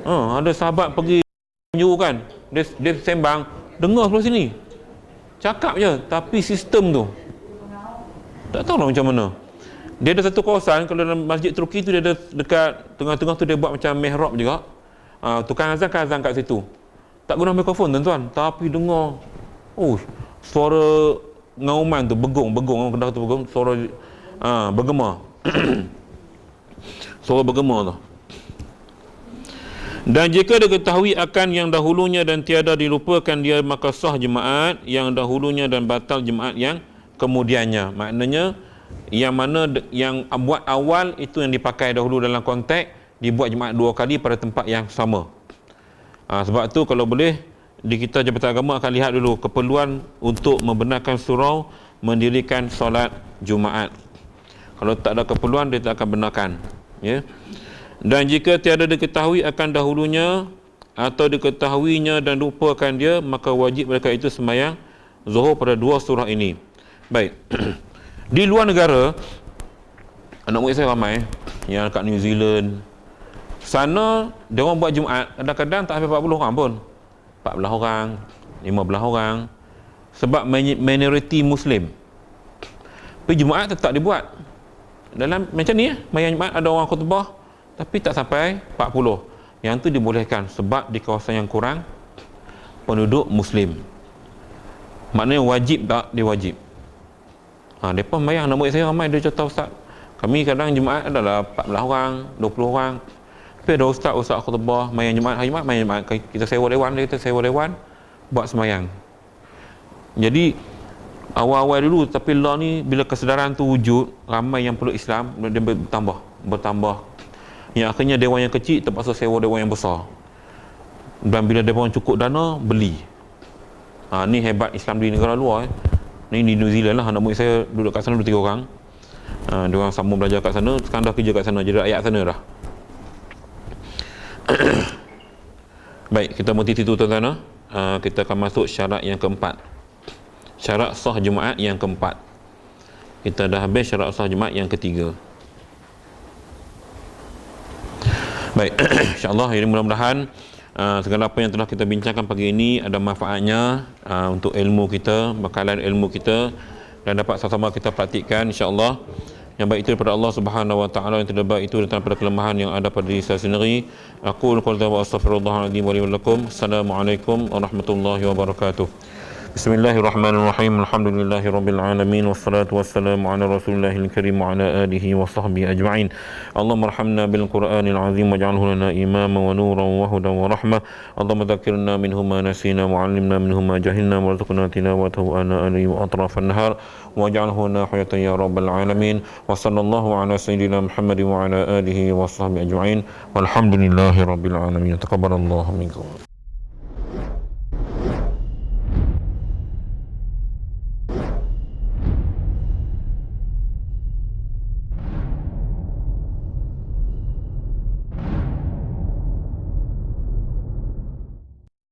Ada sahabat pergi menjuru kan, dia sembang, dengar sebelah sini, cakap je, tapi sistem tu tak tahu lah macam mana. Dia ada satu kawasan, kalau dalam masjid Turki tu dia ada dekat tengah-tengah tu dia buat macam mihrab juga. Tukang azan kan azan kat situ, tak guna mikrofon tuan-tuan, tapi dengar suara ngauman tu, begong orang Kedah tu begong, suara bergema. Suara bergema tu. Dan jika diketahui akan yang dahulunya dan tiada dilupakan dia, maka sah Jumaat yang dahulunya dan batal Jumaat yang kemudiannya. Maknanya yang mana yang buat awal itu yang dipakai dahulu dalam konteks dibuat Jumaat 2 kali pada tempat yang sama. Sebab tu kalau boleh di kita Jabatan Agama akan lihat dulu keperluan untuk membenarkan surau mendirikan solat Jumaat. Kalau tak ada keperluan dia tak akan benarkan, ya. Dan jika tiada diketahui akan dahulunya atau diketahuinya dan lupakan dia, maka wajib mereka itu sembahyang zuhur pada 2 surah ini. Baik. Di luar negara, anak murid saya ramai yang kat New Zealand. Sana dia orang buat Jumaat kadang-kadang tak sampai 40 orang pun. 14 orang, 15 orang. Sebab minoriti Muslim. Tapi Jumaat tetap dibuat. Dalam macam ni mayang Jumaat ada orang khutbah tapi tak sampai 40. Yang tu dibolehkan sebab di kawasan yang kurang penduduk Muslim. Maknanya wajib tak? Dia wajib. Mereka mayang, anak murid saya ramai, dia cerita, Ustaz, kami kadang Jumaat adalah 14 orang, 20 orang. Tapi ada Ustaz khutbah mayang Jumaat, hari Jumaat mayang Jumaat, kita sewa dewan, buat semayang. Jadi awal-awal dulu, tapi lah ni bila kesedaran tu wujud, ramai yang peluk Islam, dia bertambah. Yang akhirnya dewan yang kecil terpaksa sewa dewan yang besar. Dan bila dewan cukup dana, beli. Ni hebat Islam di negara luar. Ni di New Zealand lah, anak murid saya duduk kat sana 2-3 orang. Dia orang sambung belajar kat sana, sekarang dah kerja kat sana, jadi rakyat sana dah. Baik, kita berhenti situ tuan-tuan. Kita akan masuk syarat yang keempat. Syarat sah Jumaat yang keempat. Kita dah habis syarat sah Jumaat yang ketiga. Baik, insya-Allah ini mudah-mudahan segala apa yang telah kita bincangkan pagi ini ada manfaatnya untuk ilmu kita, bekalan ilmu kita, dan dapat sama-sama kita praktikkan insya-Allah. Yang baik itu daripada Allah Subhanahu wa taala, yang tidak baik itu daripada kelemahan yang ada pada diri saya sendiri. Aqul qawli wa astaghfirullahaladzim wa li wa lakum. Assalamualaikum warahmatullahi wabarakatuh. Bismillahirrahmanirrahim. Alhamdulillahirabbil alamin, wassalatu wassalamu ala rasulillahil karim wa ala alihi wa sahbihi ajma'in. Allahumma arhamna bil Qur'anil azim waj'alhu lana imama wa nuran wa hudan wa rahmah. Allahumma dzakkirna minhu ma nasina wa 'allimna minhu ma jahilna warzuqna tilawatahu ana al-layli wa atrafan nahar waj'alhu nafiyatan ya rabbal alamin. Wa sallallahu ala sayyidina Muhammadin wa ala alihi wa sahbihi ajma'in. Walhamdulillahirabbil alamin. Taqabbalallahu minkum.